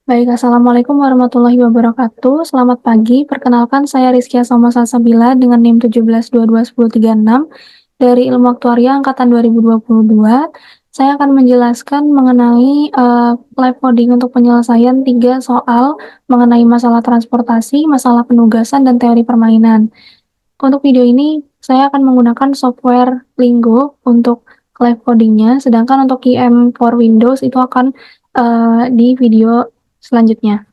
Baik, assalamualaikum warahmatullahi wabarakatuh. Selamat pagi, perkenalkan saya Rizkia Soma Salsabila dengan NIM 17221036 dari Ilmu Aktuaria angkatan 2022. Saya akan menjelaskan mengenai live coding untuk penyelesaian 3 soal mengenai masalah transportasi, masalah penugasan, dan teori permainan. Untuk video ini, saya akan menggunakan software Lingo untuk live codingnya, sedangkan untuk IM for Windows itu akan di video selanjutnya.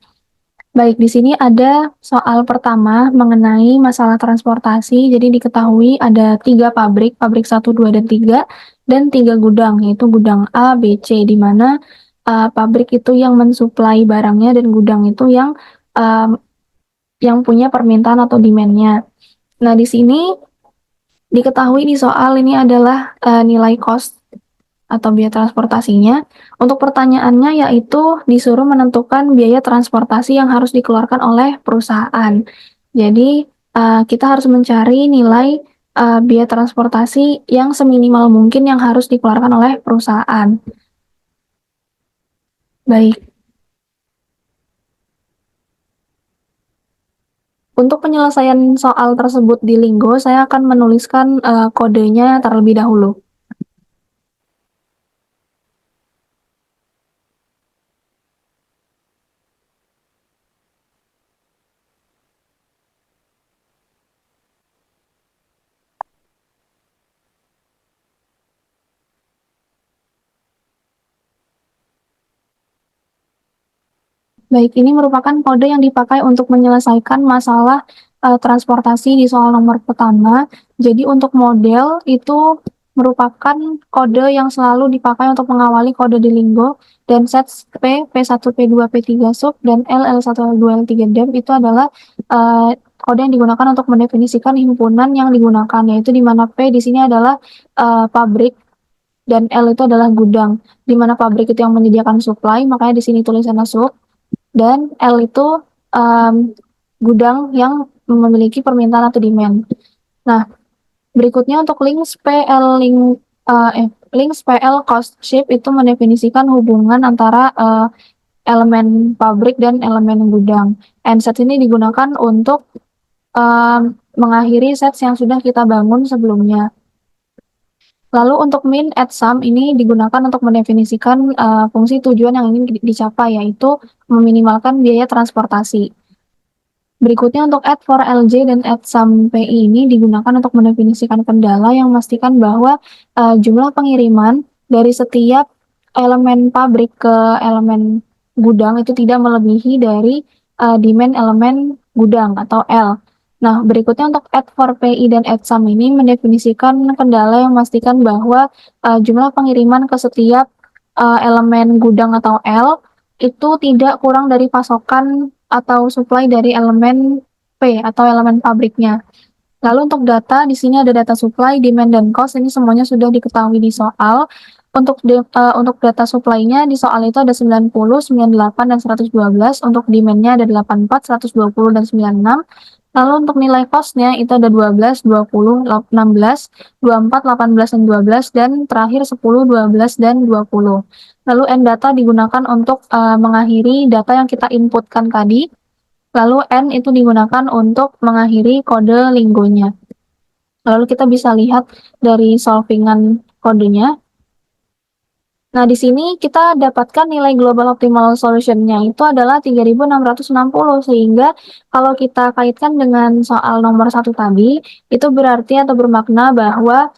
Baik, di sini ada soal pertama mengenai masalah transportasi. Jadi diketahui ada 3 pabrik, pabrik 1, 2, dan 3, dan 3 gudang, yaitu gudang A, B, C, di mana pabrik itu yang mensuplai barangnya dan gudang itu yang punya permintaan atau demand-nya. Nah, di sini diketahui di soal ini adalah nilai cost atau biaya transportasinya. Untuk pertanyaannya yaitu disuruh menentukan biaya transportasi yang harus dikeluarkan oleh perusahaan. Jadi kita harus mencari nilai biaya transportasi yang seminimal mungkin yang harus dikeluarkan oleh perusahaan. Baik. Untuk penyelesaian soal tersebut di Lingo, saya akan menuliskan kodenya terlebih dahulu. Baik, ini merupakan kode yang dipakai untuk menyelesaikan masalah transportasi di soal nomor pertama. Jadi untuk model itu merupakan kode yang selalu dipakai untuk mengawali kode di Lingo, dan sets P, P1, P2, P3 sub, dan L, L1, L2, L3 dem itu adalah kode yang digunakan untuk mendefinisikan himpunan yang digunakan, yaitu di mana P di sini adalah pabrik dan L itu adalah gudang, di mana pabrik itu yang menyediakan supply, makanya di sini tulisannya sub, dan L itu gudang yang memiliki permintaan atau demand. Nah, berikutnya untuk links PL cost shape itu mendefinisikan hubungan antara elemen pabrik dan elemen gudang. And set ini digunakan untuk mengakhiri sets yang sudah kita bangun sebelumnya. Lalu untuk min, add, sum ini digunakan untuk mendefinisikan fungsi tujuan yang ingin dicapai, yaitu meminimalkan biaya transportasi. Berikutnya untuk add for LJ dan add sum PI ini digunakan untuk mendefinisikan kendala yang memastikan bahwa jumlah pengiriman dari setiap elemen pabrik ke elemen gudang itu tidak melebihi dari demand elemen gudang atau L. Nah, berikutnya untuk add for PI dan add sum ini mendefinisikan kendala yang memastikan bahwa jumlah pengiriman ke setiap elemen gudang atau L itu tidak kurang dari pasokan atau supply dari elemen P atau elemen pabriknya. Lalu untuk data, di sini ada data supply, demand, dan cost. Ini semuanya sudah diketahui di soal. Untuk data supply-nya di soal itu ada 90, 98, dan 112. Untuk demand-nya ada 84, 120, dan 96. Lalu untuk nilai cost-nya itu ada 12, 20, 16, 24, 18, dan 12, dan terakhir 10, 12, dan 20. Lalu N data digunakan untuk mengakhiri data yang kita inputkan tadi. Lalu N itu digunakan untuk mengakhiri kode Lingonya. Lalu kita bisa lihat dari solvingan kodenya. Nah, di sini kita dapatkan nilai global optimal solution-nya itu adalah 3660, sehingga kalau kita kaitkan dengan soal nomor 1 tadi, itu berarti atau bermakna bahwa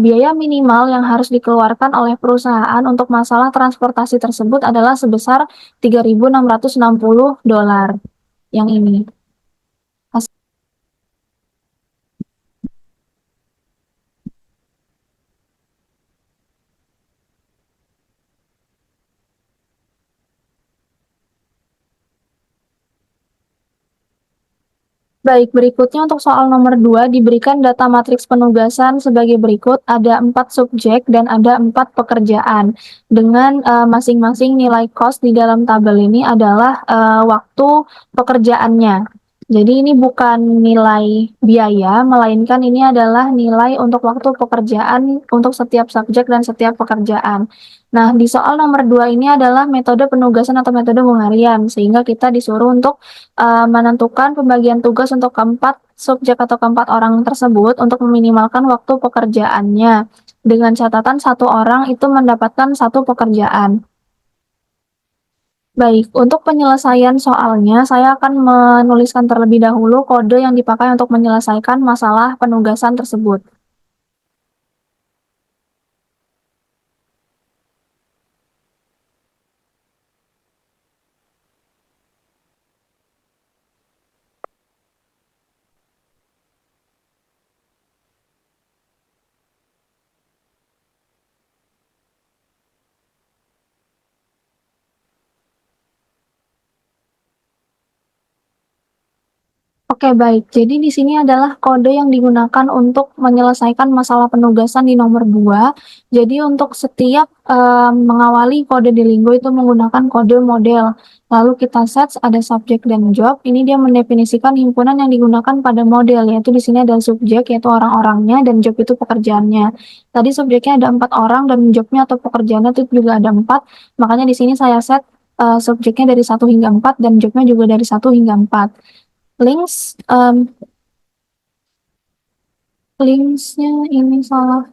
biaya minimal yang harus dikeluarkan oleh perusahaan untuk masalah transportasi tersebut adalah sebesar $3.660 yang ini. Baik, berikutnya untuk soal nomor 2 diberikan data matriks penugasan sebagai berikut. Ada 4 subjek dan ada 4 pekerjaan. Dengan masing-masing nilai cost di dalam tabel ini adalah waktu pekerjaannya. Jadi ini bukan nilai biaya, melainkan ini adalah nilai untuk waktu pekerjaan untuk setiap subjek dan setiap pekerjaan. Nah, di soal nomor 2 ini adalah metode penugasan atau metode pengarian, sehingga kita disuruh untuk menentukan pembagian tugas untuk keempat subjek atau keempat orang tersebut untuk meminimalkan waktu pekerjaannya. Dengan catatan satu orang itu mendapatkan satu pekerjaan. Baik, untuk penyelesaian soalnya, saya akan menuliskan terlebih dahulu kode yang dipakai untuk menyelesaikan masalah penugasan tersebut. Oke, baik. Jadi di sini adalah kode yang digunakan untuk menyelesaikan masalah penugasan di nomor 2. Jadi untuk setiap mengawali kode di Linggo itu menggunakan kode model. Lalu kita set ada subjek dan job. Ini dia mendefinisikan himpunan yang digunakan pada model, yaitu di sini ada subjek yaitu orang-orangnya dan job itu pekerjaannya. Tadi subjeknya ada 4 orang dan jobnya atau pekerjaannya itu juga ada 4. Makanya di sini saya set subjeknya dari 1 hingga 4 dan jobnya juga dari 1 hingga 4. Links, linksnya ini salah.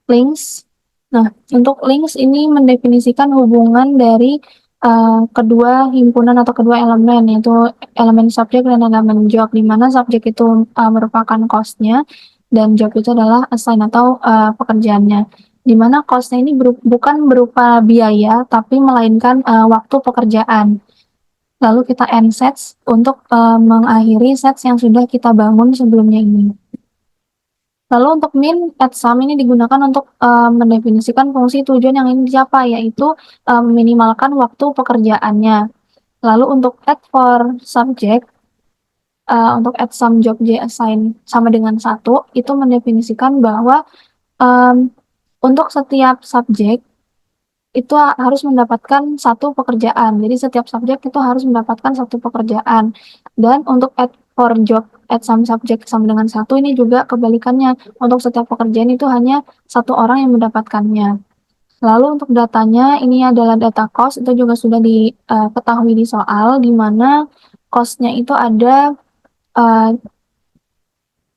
Links. Nah, untuk links ini mendefinisikan hubungan dari kedua himpunan atau kedua elemen, yaitu elemen subjek dan elemen job, di mana subjek itu merupakan cost-nya dan job itu adalah assign atau pekerjaannya. Di mana cost-nya ini bukan berupa biaya, tapi melainkan waktu pekerjaan. Lalu kita end sets untuk mengakhiri sets yang sudah kita bangun sebelumnya ini. Lalu untuk min at sum ini digunakan untuk mendefinisikan fungsi tujuan yang ingin dicapai, yaitu meminimalkan waktu pekerjaannya. Lalu untuk add for subject, untuk add sum job j assign sama dengan 1, itu mendefinisikan bahwa untuk setiap subjek itu harus mendapatkan satu pekerjaan. Jadi setiap subjek itu harus mendapatkan satu pekerjaan. Dan untuk add for job, add some subject sama dengan 1 ini juga kebalikannya. Untuk setiap pekerjaan itu hanya satu orang yang mendapatkannya. Lalu untuk datanya ini adalah data cost, itu juga sudah diketahui di soal, di mana cost-nya itu ada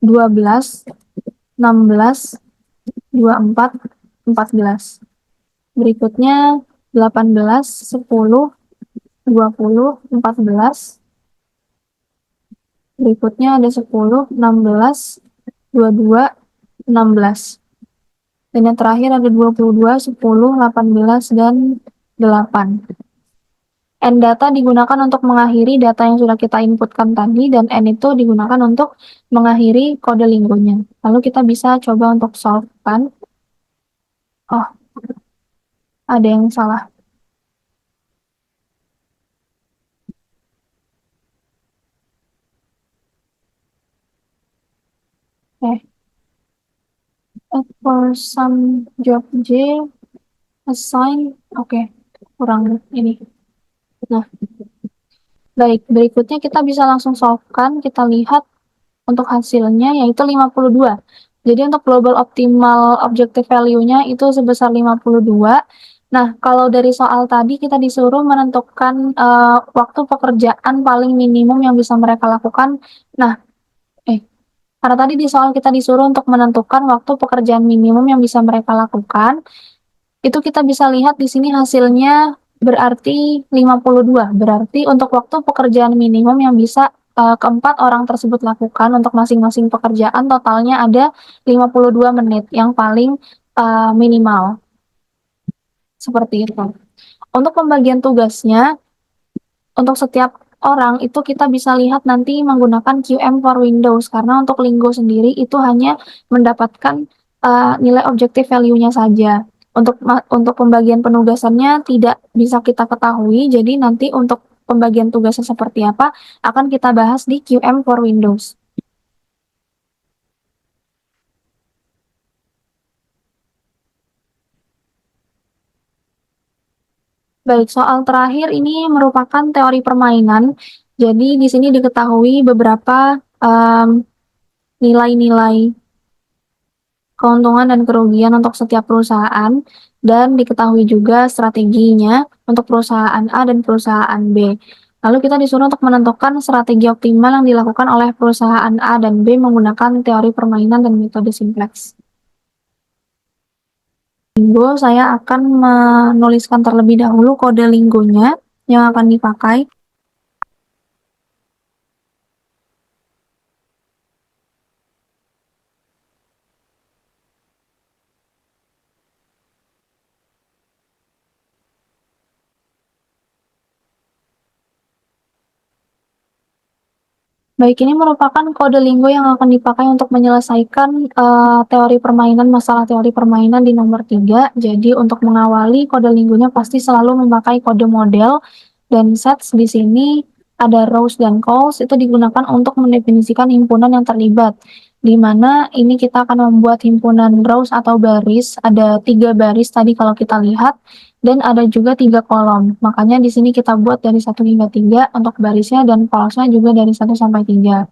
12, 16, 24, 14. Berikutnya 18, 10, 20, 14. Berikutnya ada 10, 16, 22, 16. Dan yang terakhir ada 22, 10, 18, dan 8. N data digunakan untuk mengakhiri data yang sudah kita inputkan tadi, dan N itu digunakan untuk mengakhiri kode linggonya. Lalu kita bisa coba untuk solve kan. Oh, ada yang salah. Oke. For some job J, assign, oke, kurang ini. Nah, baik, berikutnya kita bisa langsung solve-kan, kita lihat untuk hasilnya yaitu 52. Jadi untuk global optimal objective value-nya itu sebesar 52. Nah, kalau dari soal tadi kita disuruh menentukan waktu pekerjaan paling minimum yang bisa mereka lakukan. Nah, karena tadi di soal kita disuruh untuk menentukan waktu pekerjaan minimum yang bisa mereka lakukan, itu kita bisa lihat di sini hasilnya berarti 52. Berarti untuk waktu pekerjaan minimum yang bisa keempat orang tersebut lakukan untuk masing-masing pekerjaan totalnya ada 52 menit yang paling minimal. Seperti itu. Untuk pembagian tugasnya, untuk setiap orang itu kita bisa lihat nanti menggunakan QM for Windows, karena untuk Linggo sendiri itu hanya mendapatkan nilai objective value-nya saja. Untuk pembagian penugasannya tidak bisa kita ketahui, jadi nanti untuk pembagian tugasnya seperti apa akan kita bahas di QM for Windows. Baik, soal terakhir ini merupakan teori permainan. Jadi di sini diketahui beberapa, nilai-nilai keuntungan dan kerugian untuk setiap perusahaan, dan diketahui juga strateginya untuk perusahaan A dan perusahaan B. Lalu kita disuruh untuk menentukan strategi optimal yang dilakukan oleh perusahaan A dan B menggunakan teori permainan dan metode simplex. Linggo, saya akan menuliskan terlebih dahulu kode linggonya yang akan dipakai. Baik, ini merupakan kode linggo yang akan dipakai untuk menyelesaikan, teori permainan, masalah teori permainan di nomor 3. Jadi untuk mengawali kode linggonya pasti selalu memakai kode model, dan sets di sini ada rows dan calls itu digunakan untuk mendefinisikan himpunan yang terlibat. Di mana ini kita akan membuat himpunan rows atau baris, ada 3 baris tadi kalau kita lihat, dan ada juga 3 kolom. Makanya di sini kita buat dari 1 hingga 3 untuk barisnya, dan columns-nya juga dari 1 sampai 3.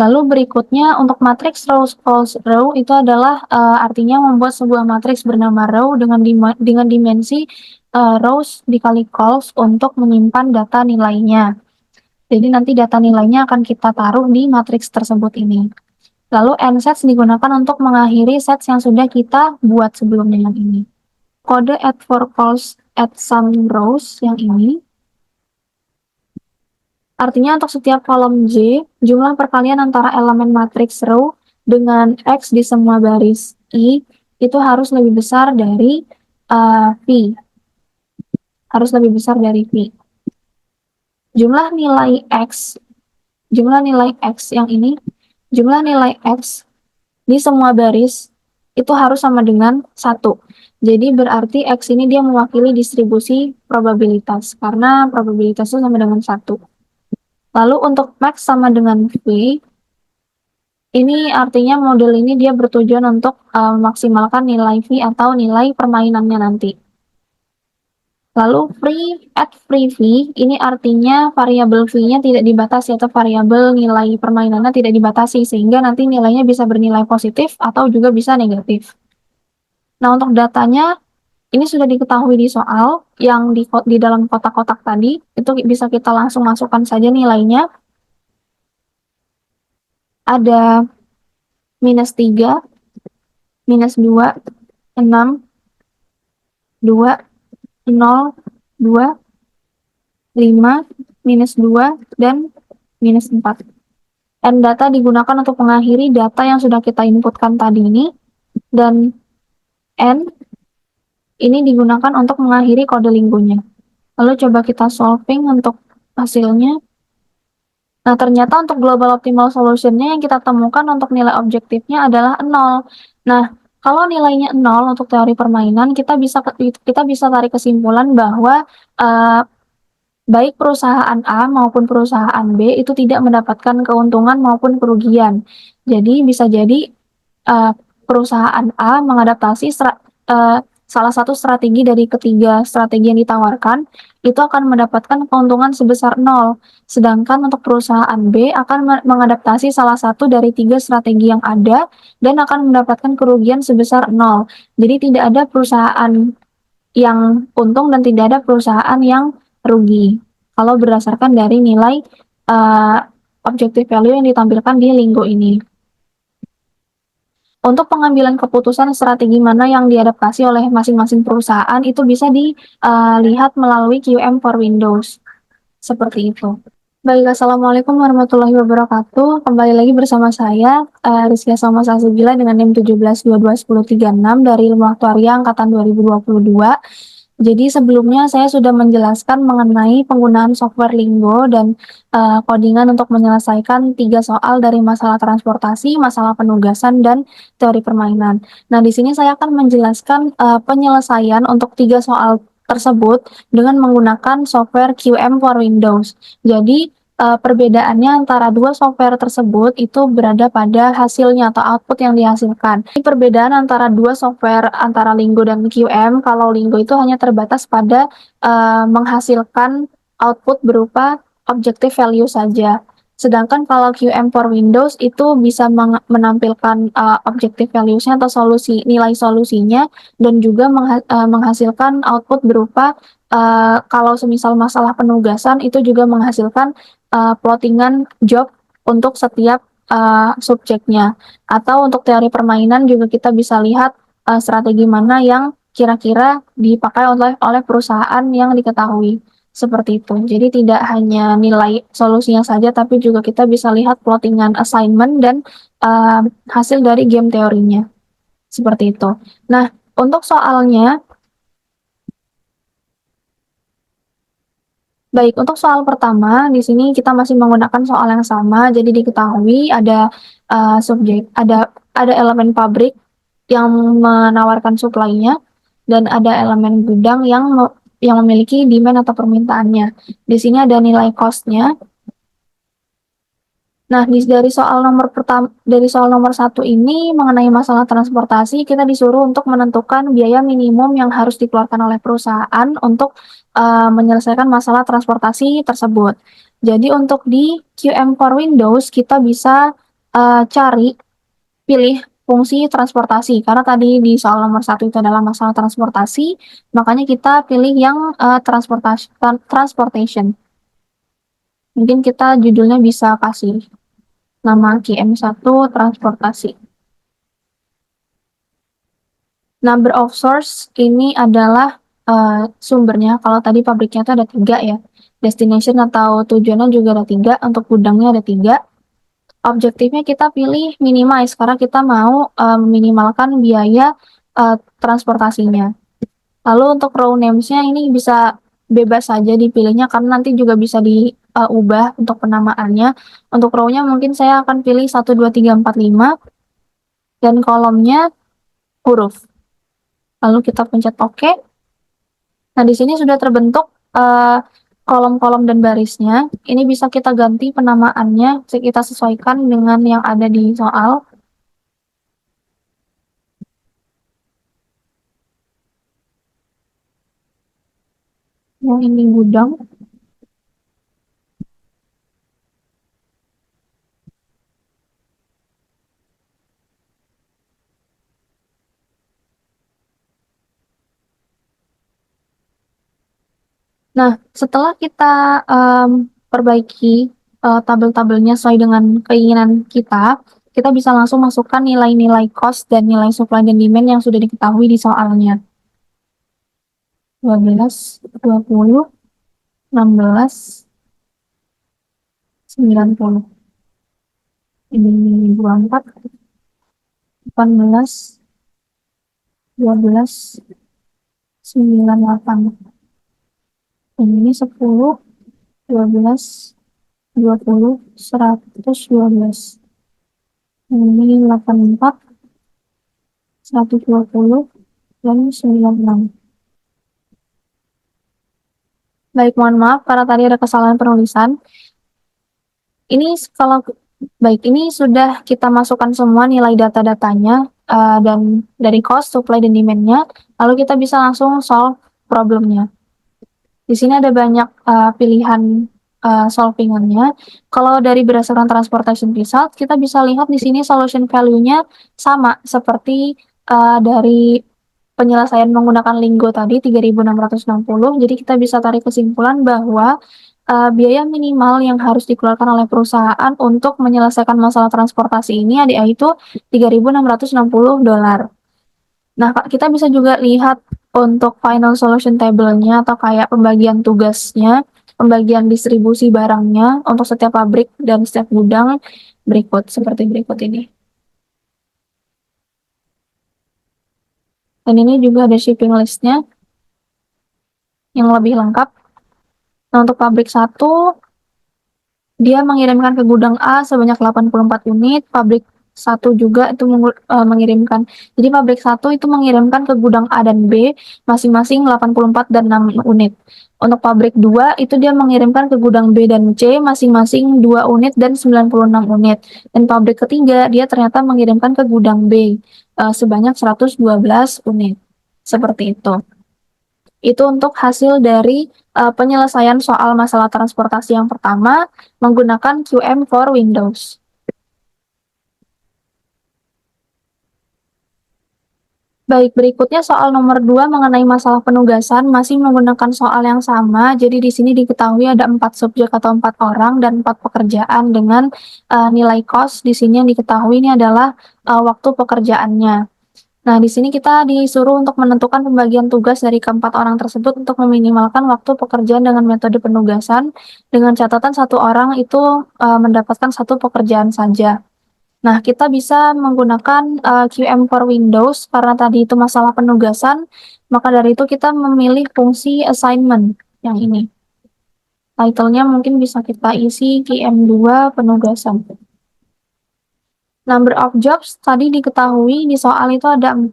Lalu berikutnya untuk matriks rows calls row itu adalah artinya membuat sebuah matriks bernama row dengan dimensi rows dikali calls untuk menyimpan data nilainya. Jadi nanti data nilainya akan kita taruh di matriks tersebut ini. Lalu end sets digunakan untuk mengakhiri sets yang sudah kita buat sebelumnya yang ini. Kode add for calls add some rows yang ini artinya untuk setiap kolom J, jumlah perkalian antara elemen matriks row dengan X di semua baris I itu harus lebih besar dari V. Harus lebih besar dari V. Jumlah nilai X yang ini, jumlah nilai X di semua baris itu harus sama dengan 1. Jadi berarti X ini dia mewakili distribusi probabilitas, karena probabilitas itu sama dengan 1. Lalu untuk max sama dengan V, ini artinya model ini dia bertujuan untuk memaksimalkan nilai V atau nilai permainannya nanti. Lalu free V, ini artinya variabel V-nya tidak dibatasi atau variabel nilai permainannya tidak dibatasi, sehingga nanti nilainya bisa bernilai positif atau juga bisa negatif. Nah, untuk datanya, ini sudah diketahui di soal yang di dalam kotak-kotak tadi, itu bisa kita langsung masukkan saja nilainya. Ada -3, -2, 6, 2, 0, 2, 5, -2, dan -4. N data digunakan untuk mengakhiri data yang sudah kita inputkan tadi ini, dan N ini digunakan untuk mengakhiri kode linggonya. Lalu coba kita solving untuk hasilnya. Nah, ternyata untuk global optimal solution-nya yang kita temukan untuk nilai objektifnya adalah 0. Nah, kalau nilainya 0 untuk teori permainan, kita bisa tarik kesimpulan bahwa baik perusahaan A maupun perusahaan B itu tidak mendapatkan keuntungan maupun kerugian. Jadi bisa jadi perusahaan A mengadaptasi salah satu strategi dari ketiga strategi yang ditawarkan, itu akan mendapatkan keuntungan sebesar 0. Sedangkan untuk perusahaan B akan mengadaptasi salah satu dari 3 strategi yang ada dan akan mendapatkan kerugian sebesar 0. Jadi tidak ada perusahaan yang untung dan tidak ada perusahaan yang rugi. Kalau berdasarkan dari nilai objective value yang ditampilkan di linggo ini. Untuk pengambilan keputusan strategi mana yang diadaptasi oleh masing-masing perusahaan itu bisa dilihat melalui QM for Windows. Seperti itu. Baik, Assalamualaikum warahmatullahi wabarakatuh. Kembali lagi bersama saya, Rizkia Salma Salsabila dengan NIM 17221036 dari Ilmu Aktuaria Angkatan 2022. Jadi sebelumnya saya sudah menjelaskan mengenai penggunaan software Linggo dan codingan untuk menyelesaikan 3 soal dari masalah transportasi, masalah penugasan, dan teori permainan. Nah, di sini saya akan menjelaskan penyelesaian untuk 3 soal tersebut dengan menggunakan software QM for Windows. Jadi Perbedaannya antara dua software tersebut itu berada pada hasilnya atau output yang dihasilkan. Ini perbedaan antara dua software antara Linggo dan QM, kalau Linggo itu hanya terbatas pada menghasilkan output berupa objective value saja. Sedangkan kalau QM for Windows itu bisa menampilkan objective values-nya atau nilai solusinya, dan juga menghasilkan output berupa kalau semisal masalah penugasan itu juga menghasilkan plottingan job untuk setiap subjeknya. Atau untuk teori permainan juga kita bisa lihat strategi mana yang kira-kira dipakai oleh perusahaan yang diketahui. Seperti itu. Jadi tidak hanya nilai solusinya saja, tapi juga kita bisa lihat plottingan assignment dan hasil dari game teorinya. Seperti itu. Nah, untuk soalnya, baik, untuk soal pertama, di sini kita masih menggunakan soal yang sama, jadi diketahui ada ada elemen pabrik yang menawarkan supply-nya, dan ada elemen gudang yang memiliki demand atau permintaannya. Di sini ada nilai cost-nya. Nah, dari soal nomor 1 ini mengenai masalah transportasi, kita disuruh untuk menentukan biaya minimum yang harus dikeluarkan oleh perusahaan untuk menyelesaikan masalah transportasi tersebut. Jadi untuk di QM for Windows, kita bisa pilih fungsi transportasi, karena tadi di soal nomor 1 itu adalah masalah transportasi, makanya kita pilih yang transportation. Mungkin kita judulnya bisa kasih nama QM1 transportasi. Number of source ini adalah sumbernya. Kalau tadi pabriknya itu ada 3 ya. Destination atau tujuannya juga ada 3, untuk gudangnya ada 3. Objektifnya kita pilih minimize, karena kita mau meminimalkan biaya transportasinya. Lalu untuk row names-nya ini bisa bebas saja dipilihnya, karena nanti juga bisa diubah untuk penamaannya. Untuk row-nya mungkin saya akan pilih 1, 2, 3, 4, 5, dan kolomnya huruf. Lalu kita pencet OK. Nah, di sini sudah terbentuk kolom-kolom dan barisnya. Ini bisa kita ganti penamaannya, kita sesuaikan dengan yang ada di soal. Yang ini gudang. Nah, setelah kita perbaiki tabel-tabelnya sesuai dengan keinginan kita bisa langsung masukkan nilai-nilai cost dan nilai supply dan demand yang sudah diketahui di soalnya. 12, 20, 16, 90. Ini 24, 18, 12, 98. Ini 10, 12, 20, 112. Ini 84, 120, dan 96. Baik, mohon maaf karena tadi ada kesalahan penulisan. Ini sudah kita masukkan semua nilai data-datanya dan dari cost, supply, dan demand-nya. Lalu kita bisa langsung solve problemnya. Di sini ada banyak pilihan solvingannya. Kalau dari berdasarkan transportation result, kita bisa lihat di sini solution value-nya sama seperti dari penyelesaian menggunakan Linggo tadi 3.660. Jadi kita bisa tarik kesimpulan bahwa biaya minimal yang harus dikeluarkan oleh perusahaan untuk menyelesaikan masalah transportasi ini yaitu $3.660. Nah, kita bisa juga lihat untuk final solution table-nya atau kayak pembagian tugasnya, pembagian distribusi barangnya untuk setiap pabrik dan setiap gudang seperti berikut ini. Dan ini juga ada shipping list-nya yang lebih lengkap. Nah, untuk pabrik 1, dia mengirimkan ke gudang A sebanyak 84 unit, pabrik 1 juga itu mengirimkan. Jadi pabrik 1 itu mengirimkan ke gudang A dan B masing-masing 84 dan 6 unit. Untuk pabrik 2 itu dia mengirimkan ke gudang B dan C masing-masing 2 unit dan 96 unit. Dan pabrik ketiga dia ternyata mengirimkan ke gudang B sebanyak 112 unit. Seperti itu. Itu untuk hasil dari penyelesaian soal masalah transportasi yang pertama menggunakan QM for Windows. Baik, berikutnya soal nomor 2 mengenai masalah penugasan masih menggunakan soal yang sama. Jadi di sini diketahui ada 4 subjek atau 4 orang dan 4 pekerjaan dengan nilai kos di sini yang diketahui ini adalah waktu pekerjaannya. Nah, di sini kita disuruh untuk menentukan pembagian tugas dari keempat orang tersebut untuk meminimalkan waktu pekerjaan dengan metode penugasan dengan catatan satu orang itu mendapatkan satu pekerjaan saja. Nah, kita bisa menggunakan QM for Windows karena tadi itu masalah penugasan, maka dari itu kita memilih fungsi assignment yang ini. Title-nya mungkin bisa kita isi QM2 penugasan. Number of jobs tadi diketahui di soal itu ada 4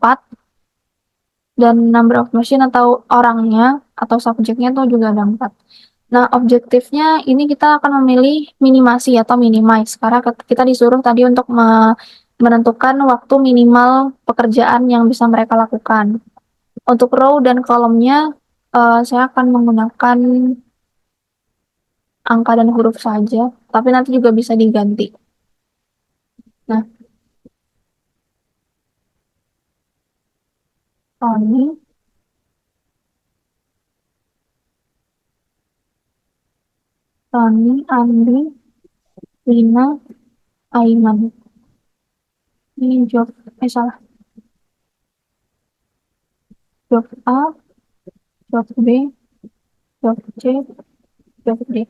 dan number of machine atau orangnya atau subjeknya itu juga ada 4. Nah, objektifnya ini kita akan memilih minimasi atau minimize karena kita disuruh tadi untuk menentukan waktu minimal pekerjaan yang bisa mereka lakukan. Untuk row dan kolomnya saya akan menggunakan angka dan huruf saja, tapi nanti juga bisa diganti. Nah, Tony, Andi, Lina, Aiman. Ini job, salah. Job A, job B, job C, job D.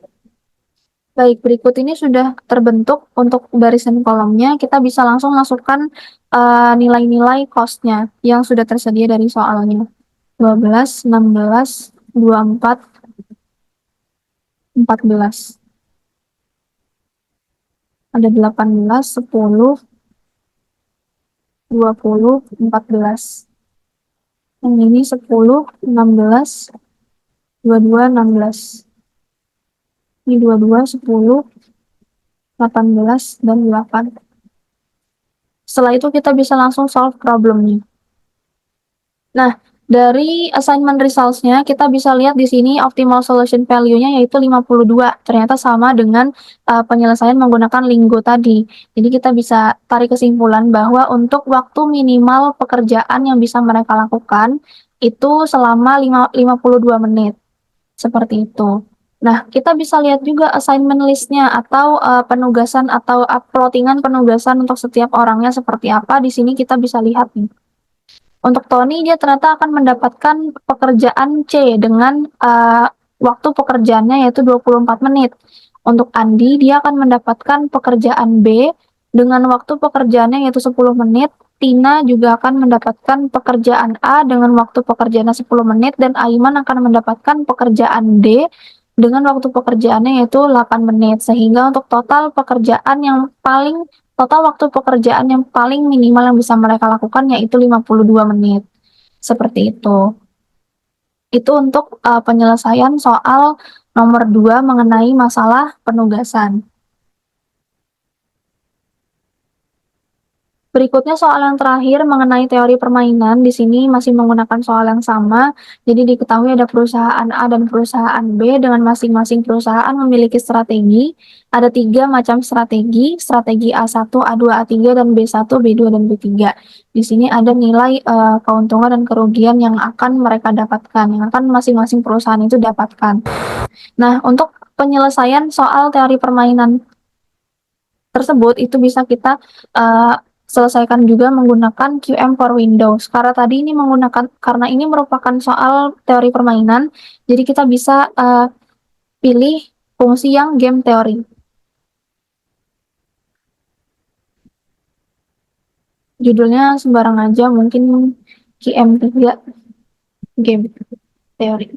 Baik, berikut ini sudah terbentuk untuk barisan kolomnya. Kita bisa langsung masukkan nilai-nilai cost-nya yang sudah tersedia dari soalnya. 12, 16, 24, 14. Ada 18, 10, 20, 14. Yang ini 10, 16, 22, 16. Ini 22, 10, 18, dan 8. Setelah itu kita bisa langsung solve problemnya. Nah, dari assignment results-nya kita bisa lihat di sini optimal solution value-nya yaitu 52. Ternyata sama dengan penyelesaian menggunakan Linggo tadi. Jadi kita bisa tarik kesimpulan bahwa untuk waktu minimal pekerjaan yang bisa mereka lakukan itu selama 52 menit. Seperti itu. Nah, kita bisa lihat juga assignment list-nya atau penugasan atau plottingan penugasan untuk setiap orangnya seperti apa. Di sini kita bisa lihat nih. Untuk Tony, dia ternyata akan mendapatkan pekerjaan C dengan waktu pekerjaannya yaitu 24 menit. Untuk Andi, dia akan mendapatkan pekerjaan B dengan waktu pekerjaannya yaitu 10 menit. Tina juga akan mendapatkan pekerjaan A dengan waktu pekerjaannya 10 menit. Dan Aiman akan mendapatkan pekerjaan D dengan waktu pekerjaannya yaitu 8 menit. Sehingga untuk total waktu pekerjaan yang paling minimal yang bisa mereka lakukan yaitu 52 menit. Seperti itu. Itu untuk penyelesaian soal nomor 2 mengenai masalah penugasan. Berikutnya soal yang terakhir mengenai teori permainan. Di sini masih menggunakan soal yang sama. Jadi diketahui ada perusahaan A dan perusahaan B dengan masing-masing perusahaan memiliki strategi. Ada 3 macam strategi A1, A2, A3, dan B1, B2, dan B3. Di sini ada nilai keuntungan dan kerugian yang akan mereka dapatkan, yang akan masing-masing perusahaan itu dapatkan. Nah, untuk penyelesaian soal teori permainan tersebut itu bisa kita selesaikan juga menggunakan QM for Windows. Karena ini merupakan soal teori permainan, jadi kita bisa pilih fungsi yang game teori. Judulnya sembarang aja, mungkin QM3 game teori.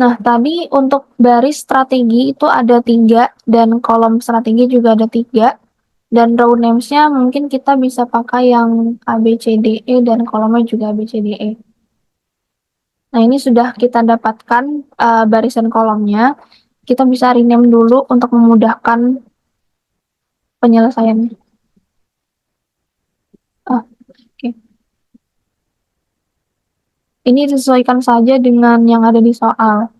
Nah, tadi untuk baris strategi itu ada 3 dan kolom strategi juga ada 3. Dan row names-nya mungkin kita bisa pakai yang A, B, C, D, E, dan kolomnya juga A, B, C, D, E. Nah, ini sudah kita dapatkan barisan kolomnya. Kita bisa rename dulu untuk memudahkan penyelesaiannya. Ah, oke. Ini disesuaikan saja dengan yang ada di soal.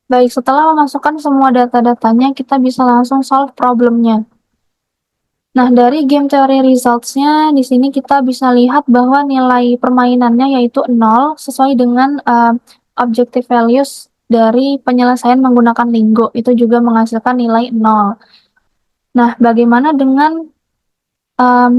Baik, setelah memasukkan semua data-datanya, kita bisa langsung solve problemnya. Nah, dari game theory results-nya, di sini kita bisa lihat bahwa nilai permainannya yaitu 0 sesuai dengan objective values dari penyelesaian menggunakan Lingo. Itu juga menghasilkan nilai 0. Nah, bagaimana dengan um,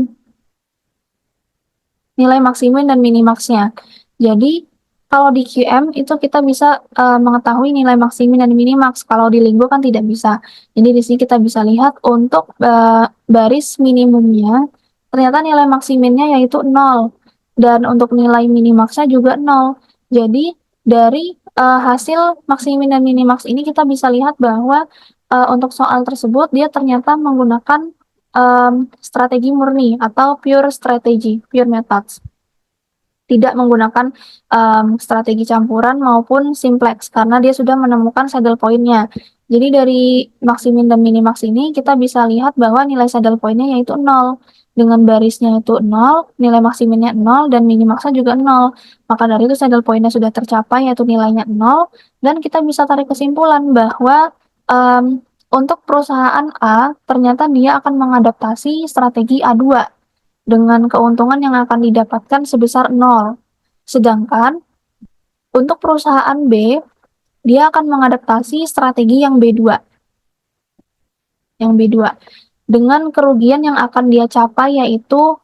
nilai maksimin dan minimaxnya? Jadi, kalau di QM itu kita bisa mengetahui nilai maksimin dan minimax. Kalau di Lingo kan tidak bisa. Jadi di sini kita bisa lihat untuk baris minimumnya, ternyata nilai maksiminnya yaitu 0. Dan untuk nilai minimaxnya juga 0. Jadi dari hasil maksimin dan minimax ini kita bisa lihat bahwa untuk soal tersebut dia ternyata menggunakan strategi murni atau pure strategy, pure methods. Tidak menggunakan strategi campuran maupun simplex karena dia sudah menemukan saddle point-nya. Jadi dari maksimin dan minimax ini kita bisa lihat bahwa nilai saddle point-nya yaitu 0. Dengan barisnya itu 0, nilai maksiminnya 0, dan minimaxnya juga 0. Maka dari itu saddle point-nya sudah tercapai yaitu nilainya 0, dan kita bisa tarik kesimpulan bahwa untuk perusahaan A ternyata dia akan mengadaptasi strategi A2 dengan keuntungan yang akan didapatkan sebesar 0. Sedangkan untuk perusahaan B, dia akan mengadaptasi strategi yang B2. Yang B2. Dengan kerugian yang akan dia capai yaitu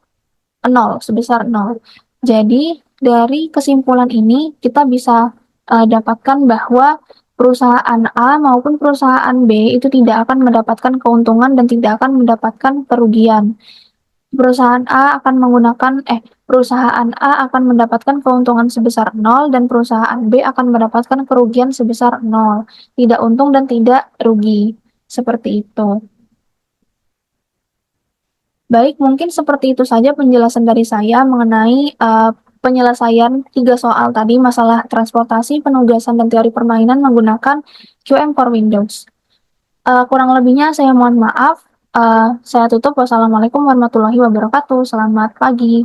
0, sebesar 0. Jadi, dari kesimpulan ini kita bisa dapatkan bahwa perusahaan A maupun perusahaan B itu tidak akan mendapatkan keuntungan dan tidak akan mendapatkan kerugian. Perusahaan A akan mendapatkan keuntungan sebesar 0 dan perusahaan B akan mendapatkan kerugian sebesar 0. Tidak untung dan tidak rugi. Seperti itu. Baik, mungkin seperti itu saja penjelasan dari saya mengenai penyelesaian 3 soal tadi, masalah transportasi, penugasan, dan teori permainan menggunakan QM for Windows. Kurang lebihnya saya mohon maaf. Saya tutup. Wassalamualaikum warahmatullahi wabarakatuh. Selamat pagi.